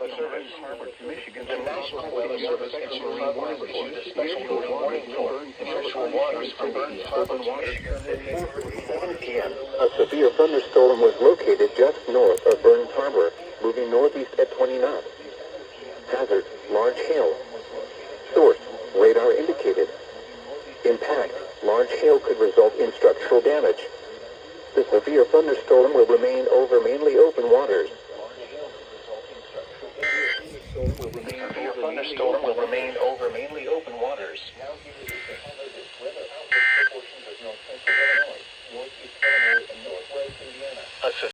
Service, Michigan, the National Weather Service issued a special warning for inshore waters from Burns Harbor, Michigan at 4:47 p.m. A severe thunderstorm was located just north of Burns Harbor, moving northeast at 20 knots. Hazard, large hail. Source, radar indicated. Impact, large hail could result in structural damage. The severe thunderstorm will remain over mainly open waters.